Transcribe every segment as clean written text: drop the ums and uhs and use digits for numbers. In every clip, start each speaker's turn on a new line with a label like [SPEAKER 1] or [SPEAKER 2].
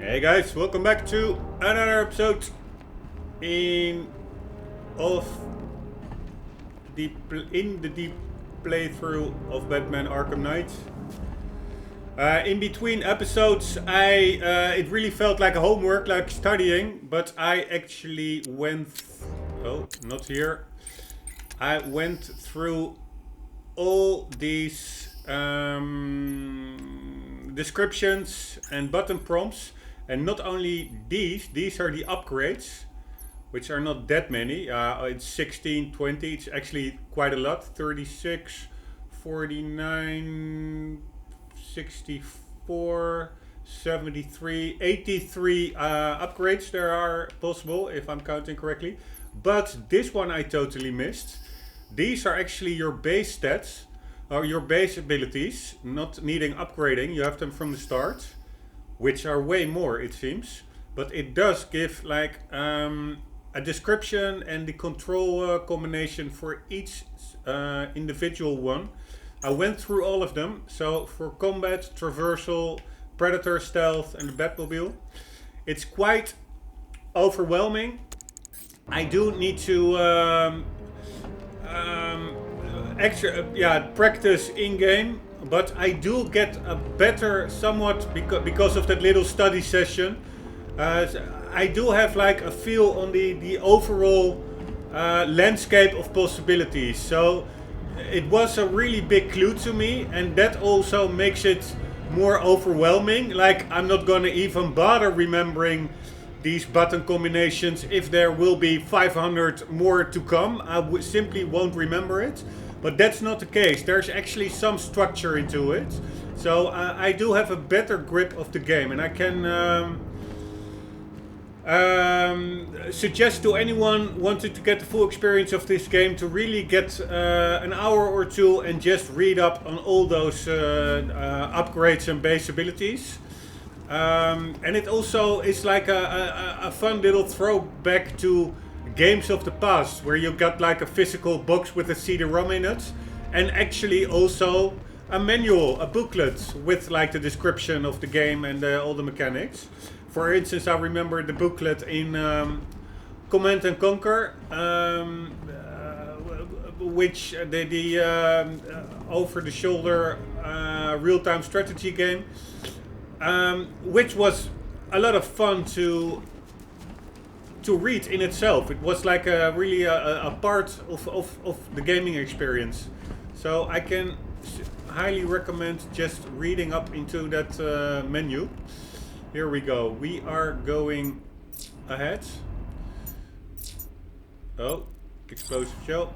[SPEAKER 1] Hey guys, welcome back to another episode of the deep playthrough of Batman Arkham Knight. In between episodes, it really felt like a homework, like studying, but I actually went. Oh, not here. I went through all these descriptions and button prompts, and not only these are the upgrades, which are not that many. It's 16, 20, it's actually quite a lot. 36, 49, 64, 73, 83 upgrades there are possible, if I'm counting correctly. But this one I totally missed. These are actually your base stats, or your base abilities, not needing upgrading. You have them from the start, which are way more, it seems. But it does give like a description and the control combination for each individual one. I went through all of them. So for combat, traversal, predator, stealth, and the Batmobile, it's quite overwhelming. I do need to practice in game, but I do get a better somewhat because of that little study session. I do have like a feel on the overall landscape of possibilities. So it was a really big clue to me, and that also makes it more overwhelming. Like, I'm not gonna even bother remembering these button combinations if there will be 500 more to come. I simply won't remember it. But that's not the case. There's actually some structure into it. So I do have a better grip of the game, and I can suggest to anyone wanting to get the full experience of this game to really get an hour or two and just read up on all those upgrades and base abilities. And it also is like a fun little throwback to games of the past, where you got like a physical box with a CD-ROM in it, and actually also a manual, a booklet with like the description of the game and all the mechanics. For instance, I remember the booklet in Command and Conquer, which the over-the-shoulder real-time strategy game, which was a lot of fun to read in itself. It was like really a part of the gaming experience. So I can highly recommend just reading up into that menu. Here we go. We are going ahead. Oh, explosive shell.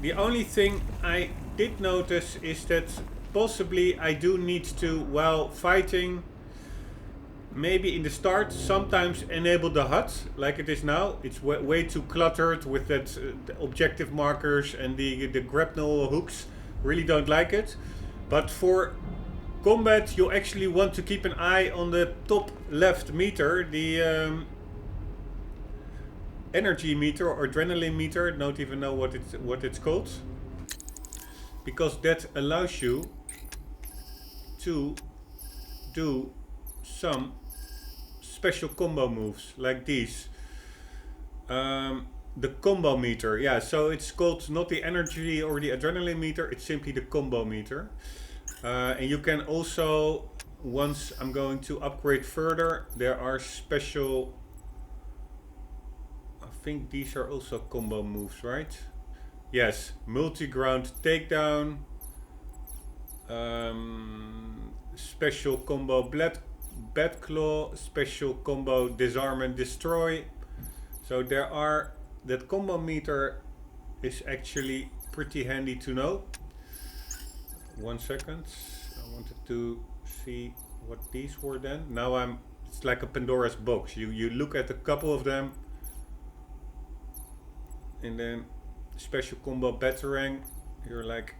[SPEAKER 1] The only thing I did notice is that possibly I do need to, while fighting, maybe in the start, sometimes enable the HUD like it is now. It's way too cluttered with that objective markers and the grapnel hooks. Really don't like it. But for combat, you actually want to keep an eye on the top left meter, the energy meter or adrenaline meter. Don't even know what it's called, because that allows you to do some special combo moves like these. The combo meter, yeah, so it's called not the energy or the adrenaline meter, it's simply the combo meter. And you can also, once I'm going to upgrade further, there are special, I think these are also combo moves, right? Yes, multi-ground takedown, special combo bat claw, special combo disarm and destroy. So there are, that combo meter is actually pretty handy to know. 1 second, I wanted to see what these were then. Now it's like a Pandora's box. You look at a couple of them, and then special combo batarang, you're like,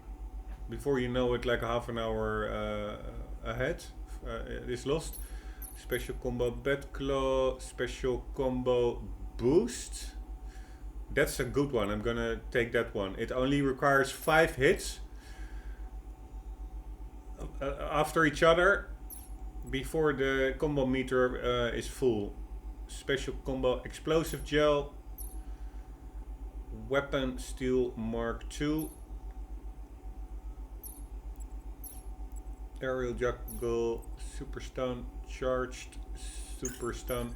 [SPEAKER 1] before you know it, like a half an hour ahead is lost. Special combo bat claw, special combo boost. That's a good one. I'm gonna take that one. It only requires 5 hits. after each other before the combo meter is full. Special combo explosive gel, weapon steel Mark II, aerial juggle, super stun, charged, super stun.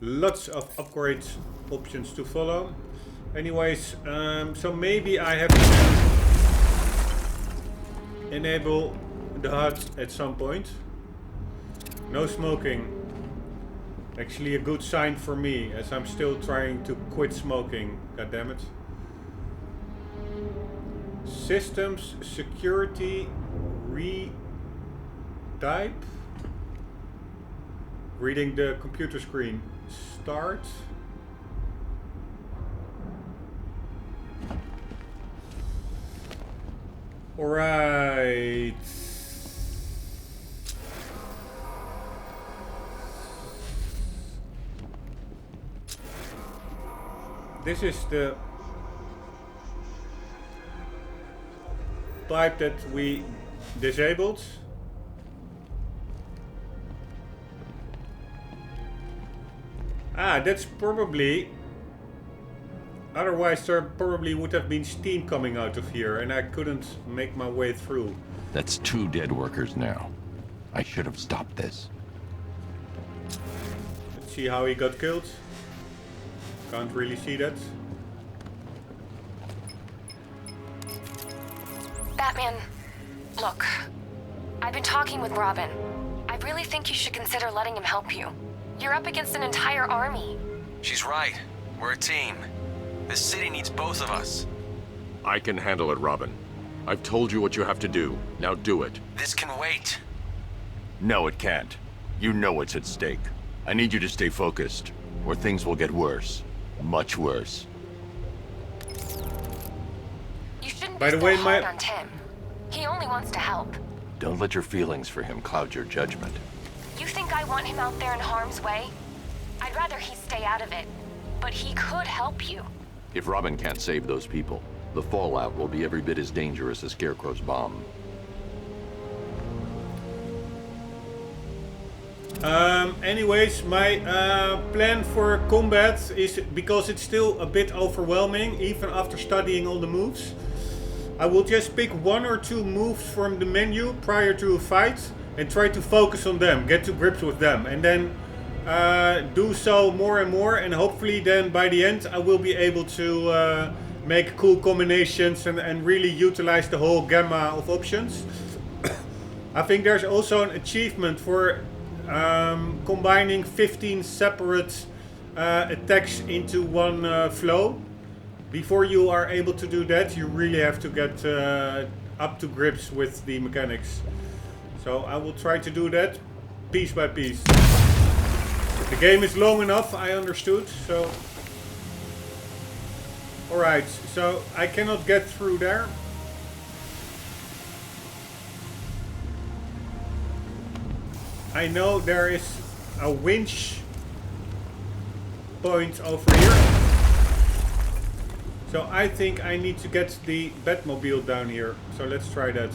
[SPEAKER 1] Lots of upgrade options to follow. Anyways, so maybe I have to enable the HUD at some point. No smoking. Actually a good sign for me, as I'm still trying to quit smoking. God damn it. Systems, security, retype. Reading the computer screen. Start. Alright. This is the pipe that we disabled. Ah, that's probably... Otherwise there probably would have been steam coming out of here and I couldn't make my way through.
[SPEAKER 2] That's 2 dead workers now. I should have stopped this.
[SPEAKER 1] Let's see how he got killed. Can't really see that.
[SPEAKER 3] Batman, look. I've been talking with Robin. I really think you should consider letting him help you. You're up against an entire army.
[SPEAKER 4] She's right. We're a team. This city needs both of us.
[SPEAKER 5] I can handle it, Robin. I've told you what you have to do. Now do it.
[SPEAKER 4] This can wait.
[SPEAKER 2] No, it can't. You know what's at stake. I need you to stay focused, or things will get worse. Much worse.
[SPEAKER 3] You shouldn't
[SPEAKER 1] By
[SPEAKER 3] be
[SPEAKER 1] the
[SPEAKER 3] so
[SPEAKER 1] way,
[SPEAKER 3] hard on Tim. He only wants to help.
[SPEAKER 2] Don't let your feelings for him cloud your judgment.
[SPEAKER 3] You think I want him out there in harm's way? I'd rather he stay out of it. But he could help you.
[SPEAKER 2] If Robin can't save those people, the fallout will be every bit as dangerous as Scarecrow's bomb.
[SPEAKER 1] Anyways, my plan for combat is, because it's still a bit overwhelming, even after studying all the moves, I will just pick 1 or 2 moves from the menu prior to a fight and try to focus on them, get to grips with them, and then do so more and more, and hopefully then by the end I will be able to make cool combinations and really utilize the whole gamma of options. I think there's also an achievement for combining 15 separate attacks into one flow. Before you are able to do that, you really have to get up to grips with the mechanics. So I will try to do that piece by piece. The game is long enough, I understood, so... Alright, so I cannot get through there. I know there is a winch point over here. So I think I need to get the Batmobile down here. So let's try that.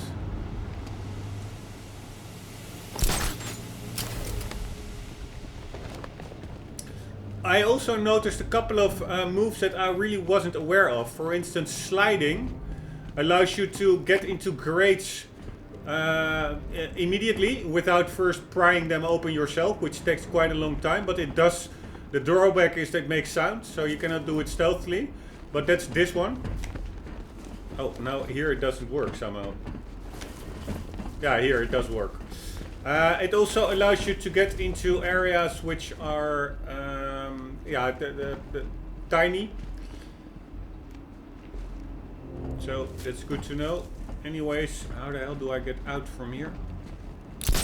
[SPEAKER 1] I also noticed a couple of moves that I really wasn't aware of. For instance, sliding allows you to get into grates immediately without first prying them open yourself, which takes quite a long time, but it does. The drawback is that it makes sound, so you cannot do it stealthily, but that's this one. Oh, now here it doesn't work somehow. Yeah, here it does work. It also allows you to get into areas which are yeah, the tiny, so that's good to know. Anyways, how the hell do I get out from here?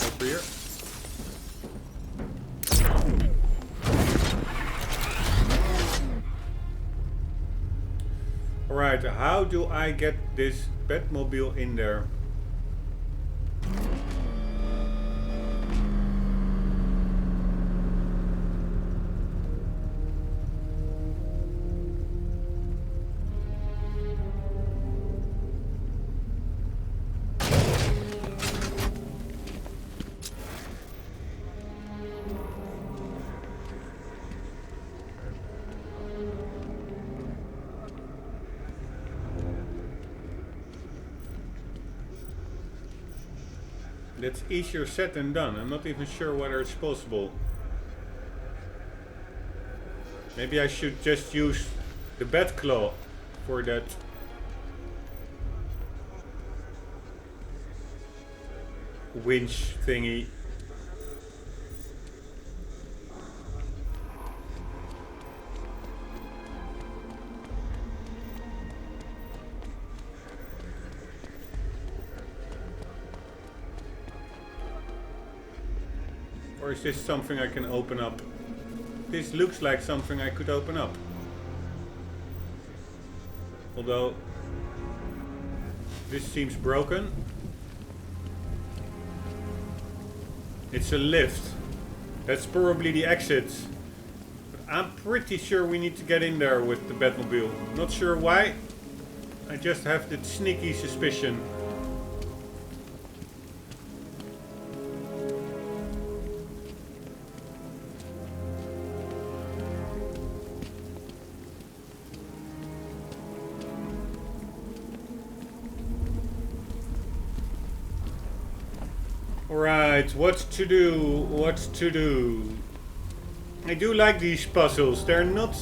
[SPEAKER 1] Over here. Alright, how do I get this Batmobile in there? That's easier said than done. I'm not even sure whether it's possible. Maybe I should just use the bat claw for that. Winch thingy. Or is this something I can open up? This looks like something I could open up. Although this seems broken. It's a lift. That's probably the exit. But I'm pretty sure we need to get in there with the Batmobile. Not sure why. I just have that sneaky suspicion. Alright, what to do? What to do? I do like these puzzles. They're not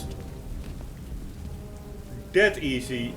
[SPEAKER 1] that easy.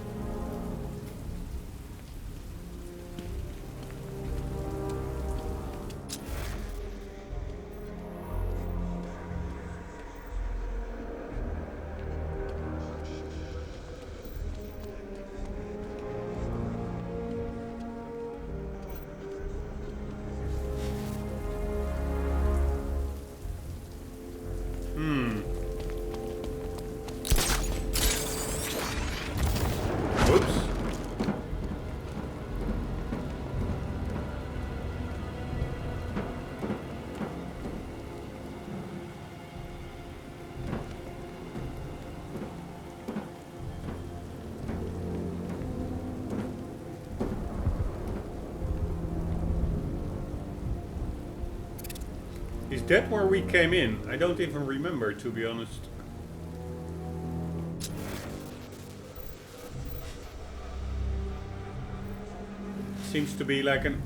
[SPEAKER 1] Is that where we came in? I don't even remember, to be honest. Seems to be like an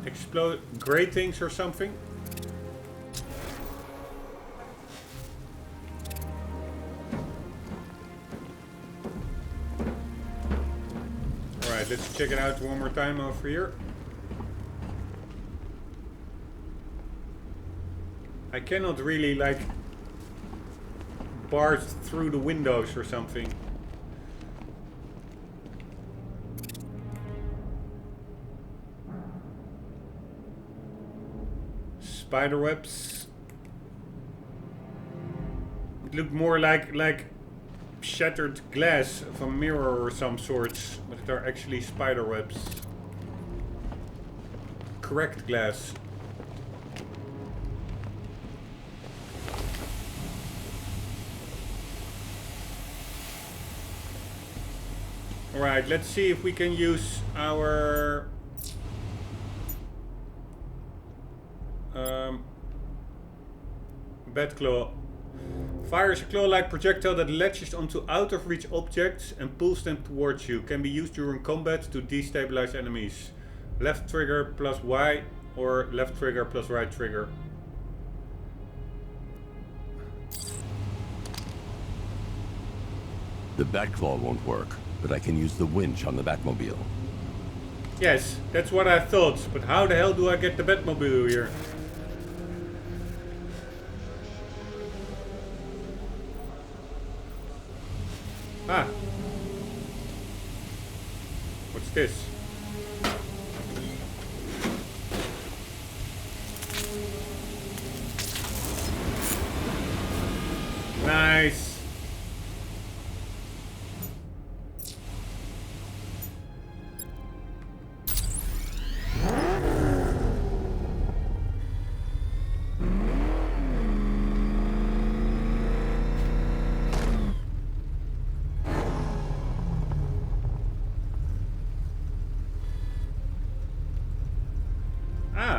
[SPEAKER 1] explode gratings or something. Alright, let's check it out one more time over here. I cannot really, like, barge through the windows or something. Spiderwebs. It looked more like shattered glass of a mirror or some sorts, but they are actually spiderwebs. Correct glass. Alright, let's see if we can use our bat claw. Fires a claw-like projectile that latches onto out-of-reach objects and pulls them towards you. Can be used during combat to destabilize enemies. Left trigger plus Y or left trigger plus right trigger.
[SPEAKER 2] The Batclaw won't work, but I can use the winch on the Batmobile.
[SPEAKER 1] Yes, that's what I thought, but how the hell do I get the Batmobile here? Ah. What's this? Nice.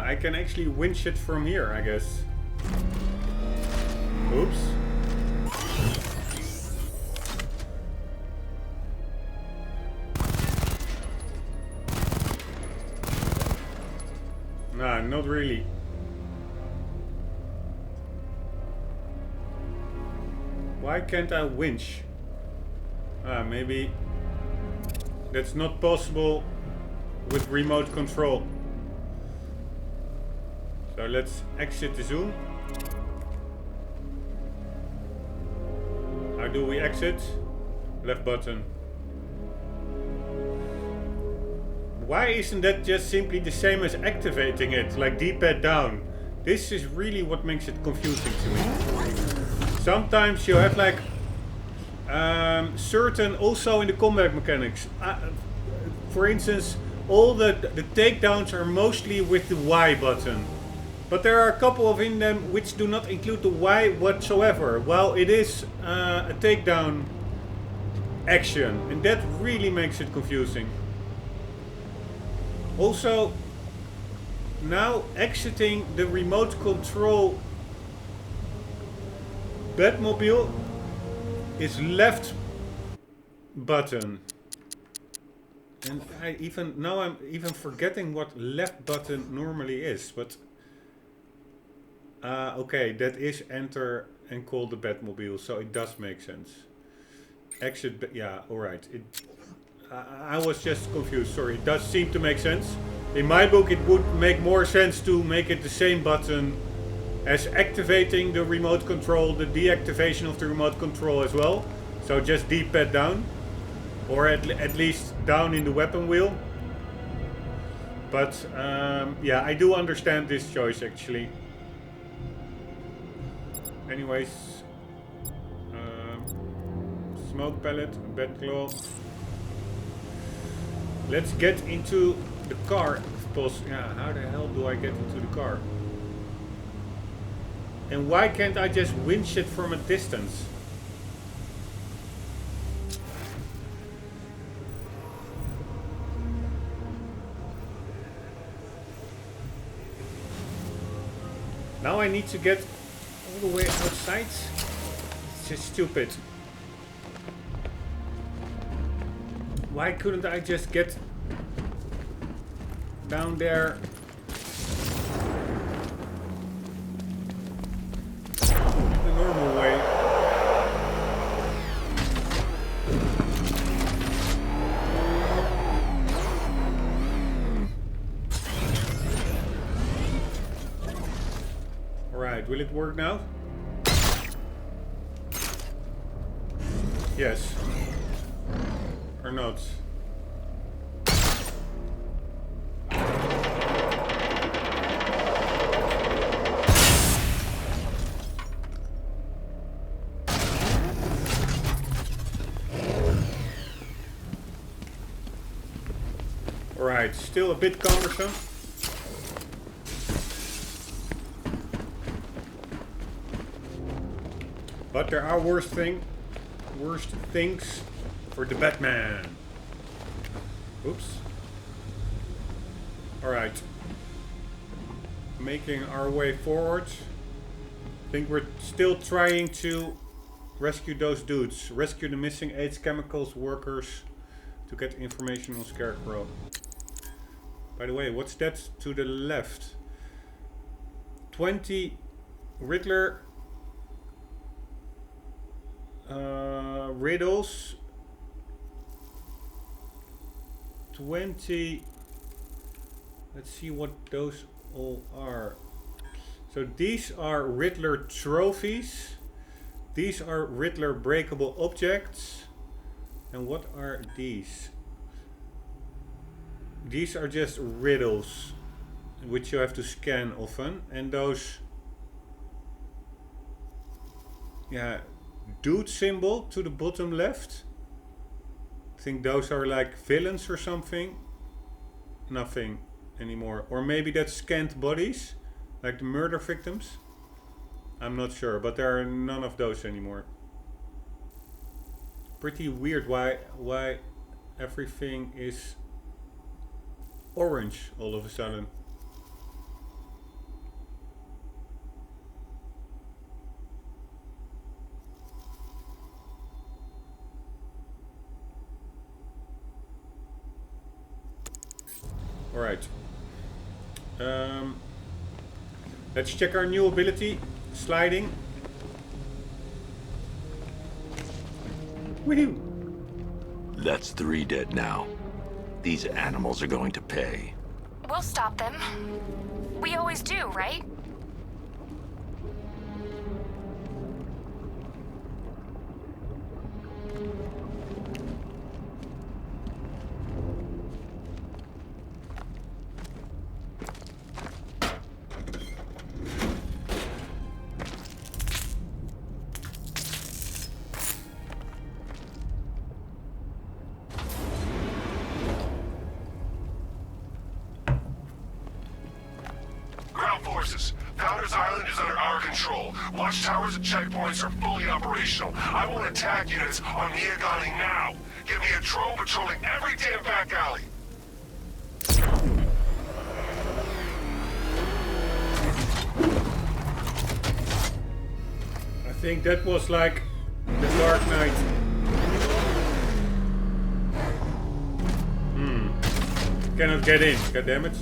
[SPEAKER 1] I can actually winch it from here, I guess. Oops. Nah, not really. Why can't I winch? Ah, maybe that's not possible with remote control. So let's exit the zoom. How do we exit? Left button. Why isn't that just simply the same as activating it, like D-pad down? This is really what makes it confusing to me. Sometimes you have like certain, also in the combat mechanics. For instance, all the takedowns are mostly with the Y button. But there are a couple of in them which do not include the Y whatsoever, while it is a takedown action. And that really makes it confusing. Also, now exiting the remote control Batmobile is left button. And I'm even forgetting what left button normally is, but okay, that is enter and call the Batmobile, so it does make sense. Exit, yeah, alright. I was just confused, sorry. It does seem to make sense. In my book, it would make more sense to make it the same button as activating the remote control, the deactivation of the remote control as well. So just D-pad down, or at least down in the weapon wheel. But yeah, I do understand this choice actually. Anyways, smoke pellet, bat claw. Let's get into the car, if possible. Yeah, how the hell do I get into the car? And why can't I just winch it from a distance? Now I need to get all the way outside. It's just stupid. Why couldn't I just get down there? The normal way. Alright, will it work now? Yes. Or not? Alright, still a bit cumbersome. But there are worse things for the Batman. Oops. Alright. Making our way forward. I think we're still trying to rescue those dudes. Rescue the missing AIDS chemicals workers to get information on Scarecrow. By the way, what's that to the left? 20 Riddler riddles. 20. Let's see what those all are. So these are Riddler trophies. These are Riddler breakable objects. And what are these? These are just riddles, which you have to scan often. And those, yeah, dude symbol to the bottom left. I think those are like villains or something. Nothing anymore. Or maybe that's scanned bodies, like the murder victims. I'm not sure, but there are none of those anymore. Pretty weird why everything is orange all of a sudden. Alright. Let's check our new ability. Sliding. Woohoo!
[SPEAKER 2] That's 3 dead now. These animals are going to pay.
[SPEAKER 3] We'll stop them. We always do, right?
[SPEAKER 6] Watchtowers and checkpoints are fully operational. I want attack units on Neogani now. Give me a drone patrolling every damn back alley.
[SPEAKER 1] I think that was like the Dark Knight. Cannot get in, goddammit.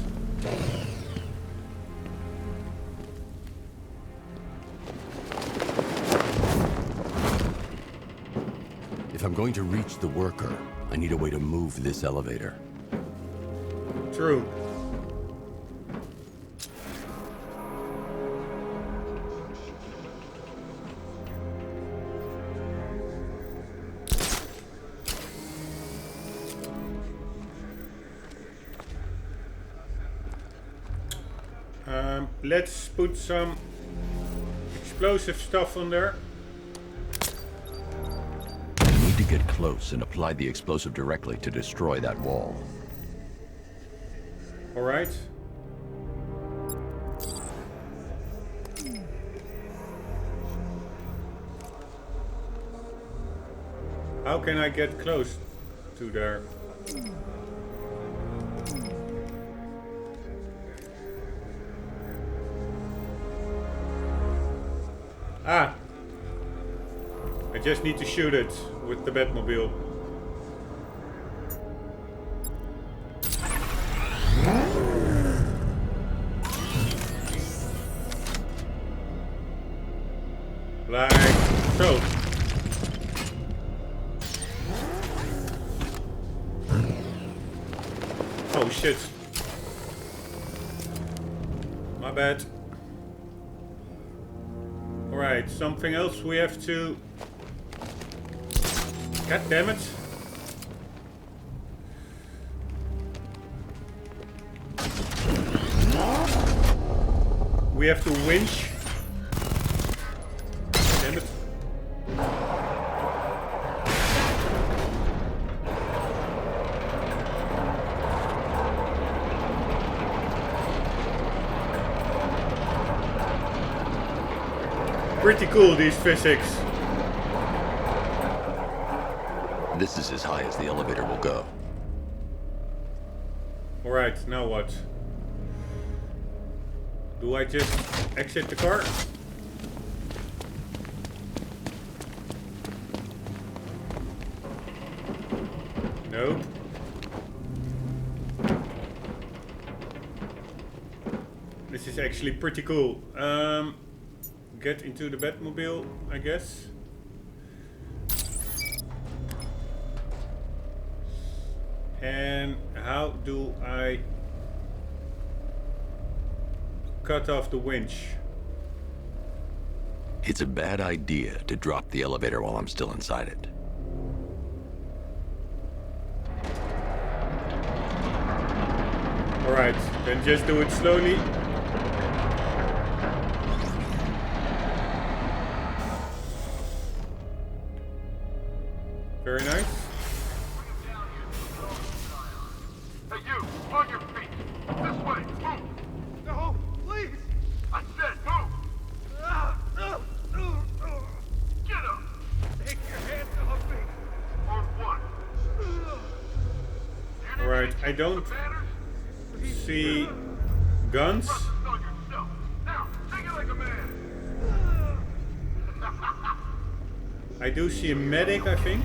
[SPEAKER 2] If I'm going to reach the worker, I need a way to move this elevator.
[SPEAKER 1] True. Let's put some explosive stuff on there.
[SPEAKER 2] I need to get close and apply the explosive directly to destroy that wall.
[SPEAKER 1] All right. How can I get close to there? Ah! I just need to shoot it with the Batmobile. Like so. Oh shit. My bad. Alright, something else we have to... God damn it. We have to winch. Damn it. Pretty cool, these physics.
[SPEAKER 2] This is as high as the elevator will go.
[SPEAKER 1] Alright, now what? Do I just exit the car? Nope. This is actually pretty cool. Get into the Batmobile, I guess. And how do I cut off the winch?
[SPEAKER 2] It's a bad idea to drop the elevator while I'm still inside it.
[SPEAKER 1] Alright, then just do it slowly. Very nice.
[SPEAKER 6] Hey, you, on your feet. This way, move. No, please. I said move. Get up. Take your hands off me. On what?
[SPEAKER 1] Alright, I don't see guns.
[SPEAKER 6] Now, take it like a man.
[SPEAKER 1] I do see a medic, I think.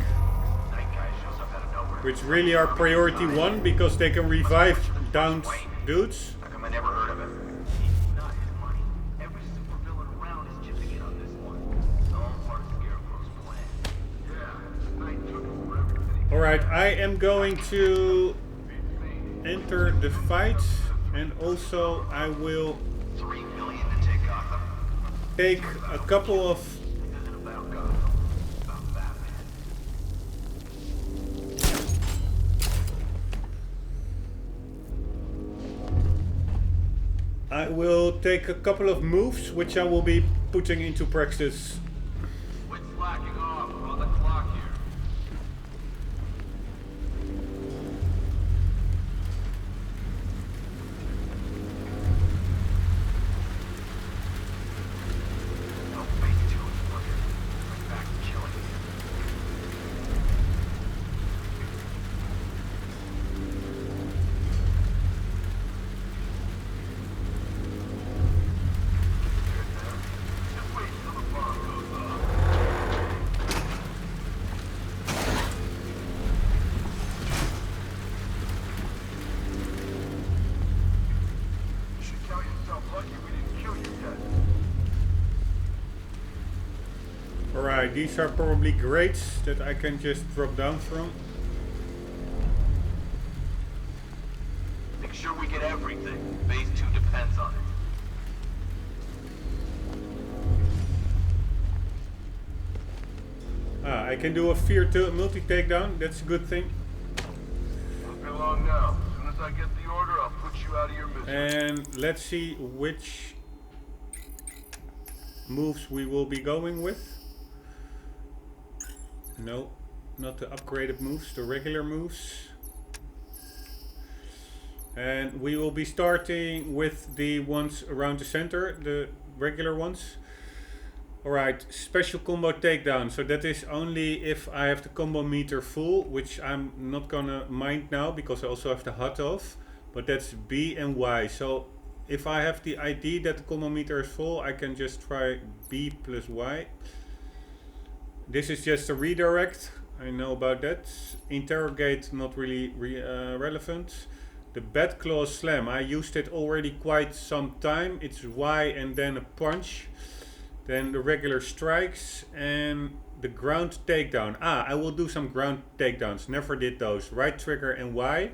[SPEAKER 1] Which really are priority 1 because they can revive downed dudes.
[SPEAKER 6] How come I never heard of him?
[SPEAKER 1] Alright, I am going to enter the fight, and also I will take a couple of moves which I will be putting into practice.
[SPEAKER 6] Quit slacking off. We're on the clock here. Don't make too much fucking. Bring back killing. Just wait till the bomb goes off. You should count yourself lucky we didn't kill you yet.
[SPEAKER 1] Alright, these are probably grates that I can just drop down from.
[SPEAKER 6] Make sure we get everything. Phase 2 depends on it.
[SPEAKER 1] I can do a fear to multi-takedown, that's a good thing.
[SPEAKER 6] Won't be long now. As soon as I get the order, I'll put you out of your misery.
[SPEAKER 1] And let's see which moves we will be going with. No, not the upgraded moves, the regular moves. And we will be starting with the ones around the center, the regular ones. Alright, special combo takedown. So that is only if I have the combo meter full, which I'm not gonna mind now because I also have the HUD off. But that's B and Y. So if I have the ID that the combo meter is full, I can just try B plus Y. This is just a redirect. I know about that. Interrogate, not really relevant. The Bat Claw Slam, I used it already quite some time. It's Y and then a punch. Then the regular strikes and the ground takedown. I will do some ground takedowns. Never did those. Right trigger and Y.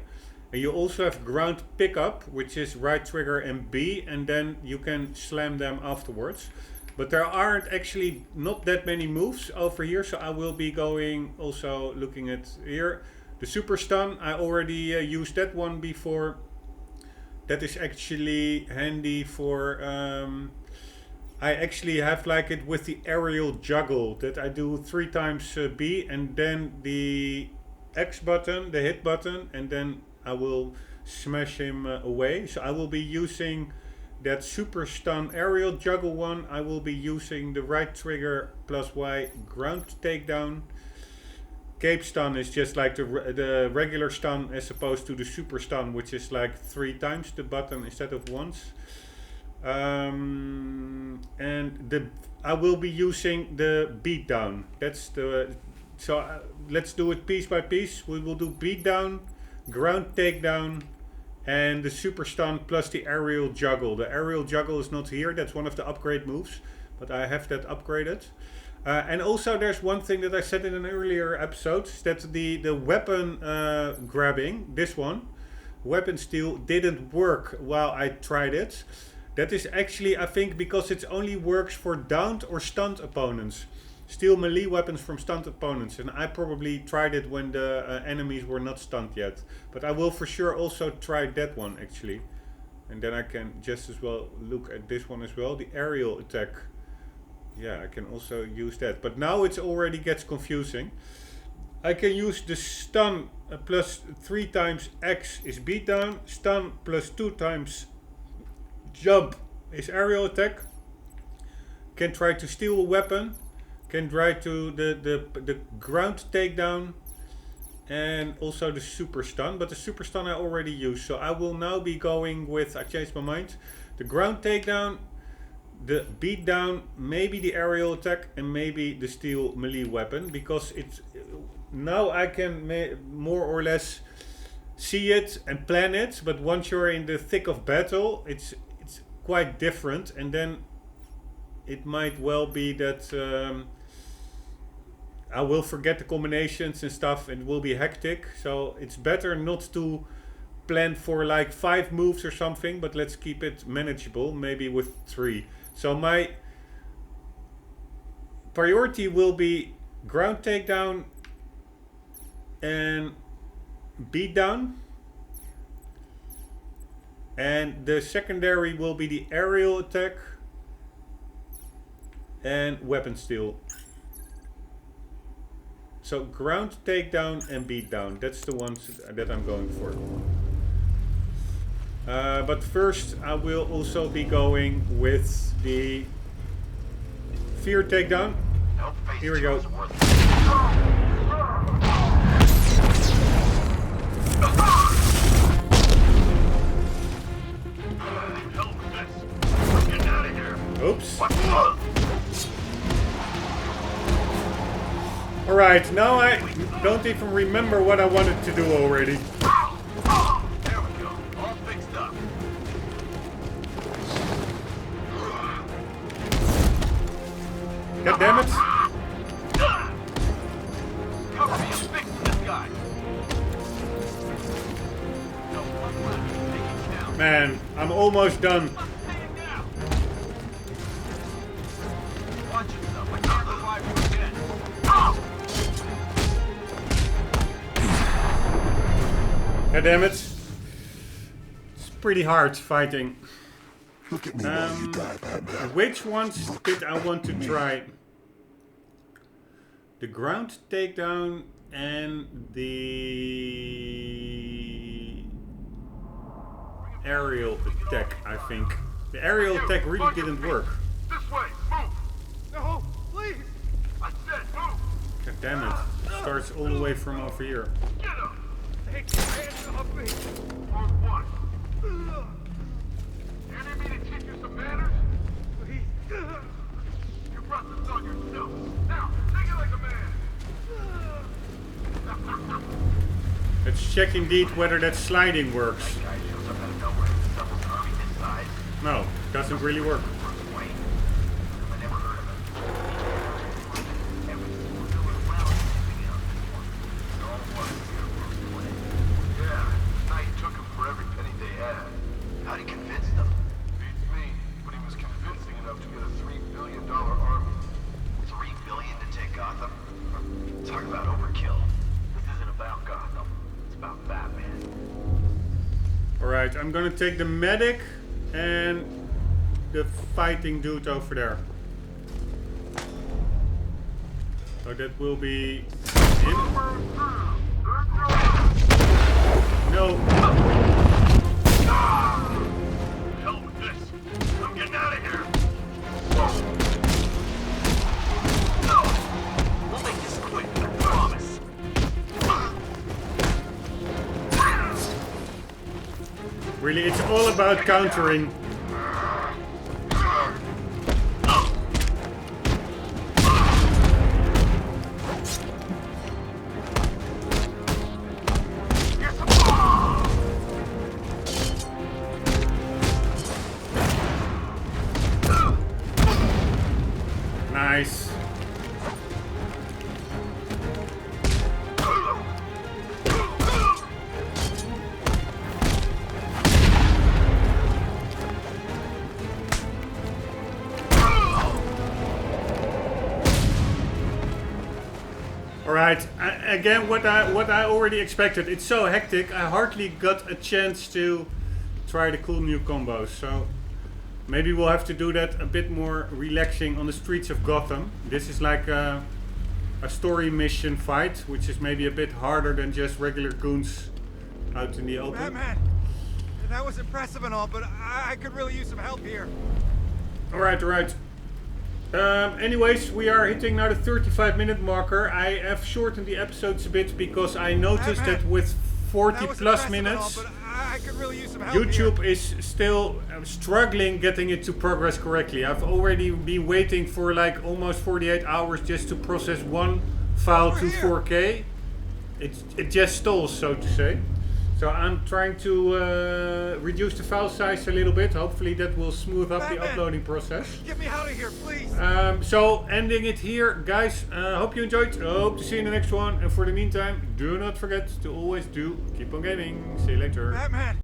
[SPEAKER 1] And you also have ground pickup, which is right trigger and B, and then you can slam them afterwards. But there aren't actually not that many moves over here, so I will be going also looking at here. The super stun, I already used that one before. That is actually handy for I actually have like it with the aerial juggle that I do 3 times B and then the X button, the hit button, and then I will smash him away. So I will be using that super stun aerial juggle one. I will be using the right trigger plus Y ground takedown. Cape stun is just like the regular stun as opposed to the super stun, which is like 3 times the button instead of once. And I will be using the beatdown. That's the let's do it piece by piece. We will do beatdown, ground takedown, and the super stun plus the aerial juggle. The aerial juggle is not here. That's one of the upgrade moves, but I have that upgraded. And also there's one thing that I said in an earlier episode, that the weapon grabbing, this one, weapon steal, didn't work while I tried it. That is actually, I think, because it only works for downed or stunned opponents. Steal melee weapons from stunned opponents, and I probably tried it when the enemies were not stunned yet. But I will for sure also try that one actually. And then I can just as well look at this one as well, the aerial attack. Yeah, I can also use that. But now it already gets confusing. I can use the stun plus 3 times X is beatdown. Stun plus 2 times jump is aerial attack. Can try to steal a weapon. Can try to the ground takedown. And also the super stun. But the super stun I already used. So I will now be going with, I changed my mind, the ground takedown, the beatdown, maybe the aerial attack, and maybe the steel melee weapon, because it's now I can more or less see it and plan it. But once you're in the thick of battle, it's quite different, and then it might well be that I will forget the combinations and stuff, and it will be hectic. So it's better not to plan for like 5 moves or something, but let's keep it manageable, maybe with 3. So my priority will be ground takedown and beat down. And the secondary will be the aerial attack and weapon steal. So ground takedown and beat down. That's the ones that I'm going for. But first I will also be going with the fear takedown. Here we go. Oops. Alright, now I don't even remember what I wanted to do already.
[SPEAKER 6] There we go. All fixed up.
[SPEAKER 1] God damn it.
[SPEAKER 6] Cover me, I'm fixing this guy. No, one left. Make it count.
[SPEAKER 1] Man, I'm almost done.
[SPEAKER 6] Let's take it down. Watch yourself. I can't revive you again.
[SPEAKER 1] God damn it. It's pretty hard fighting.
[SPEAKER 7] Look at me while you die, Batman.
[SPEAKER 1] Which ones did I want to try? The ground takedown and the aerial attack, I think. The aerial attack really didn't work.
[SPEAKER 6] This way, move. No, please. I said move.
[SPEAKER 1] God damn it. It starts all the way from over here.
[SPEAKER 6] Get up. Take your hands off me. On what? You need me to teach you some manners? Please. You brought this on yourself. Now, take it like a man.
[SPEAKER 1] Let's check indeed whether that sliding works.
[SPEAKER 6] Guy shows up out of nowhere and stumbles an army this size.
[SPEAKER 1] No, doesn't really work.
[SPEAKER 6] Wait. I never heard of it. Every single villain around is using it on this one. They're all wanting to get a first play. Yeah, Knight took him for every penny they had. How'd he convince them? Beats me, but he was convincing enough to get a $3 billion army. $3 billion to take Gotham? Talk about overkill. This isn't about Gotham. It's about Batman.
[SPEAKER 1] Alright, I'm gonna take the medic and the fighting dude over there. So that will be him. No.
[SPEAKER 6] Hell with this. I'm getting out of here. We'll make this quick, I promise.
[SPEAKER 1] Really, it's all about countering. Nice. Alright, again what I already expected. It's so hectic, I hardly got a chance to try the cool new combos. So maybe we'll have to do that a bit more relaxing on the streets of Gotham. This is like a story mission fight, which is maybe a bit harder than just regular goons out in the open.
[SPEAKER 8] Batman, that was impressive and all, but I could really use some help here.
[SPEAKER 1] Alright. Anyways, we are hitting now the 35-minute marker. I have shortened the episodes a bit because I noticed that with 40 plus minutes,
[SPEAKER 8] all, but I could really use some help
[SPEAKER 1] YouTube
[SPEAKER 8] here.
[SPEAKER 1] is still struggling getting it to progress correctly. I've already been waiting for like almost 48 hours just to process one file to 4K. It just stalls, so to say. So I'm trying to reduce the file size a little bit. Hopefully that will smooth up the
[SPEAKER 8] Batman!
[SPEAKER 1] uploading process.
[SPEAKER 8] Get me out of here, please.
[SPEAKER 1] So ending it here, guys. Hope you enjoyed. Hope to see you in the next one. And for the meantime, do not forget to always keep on gaming. See you later.
[SPEAKER 8] Batman.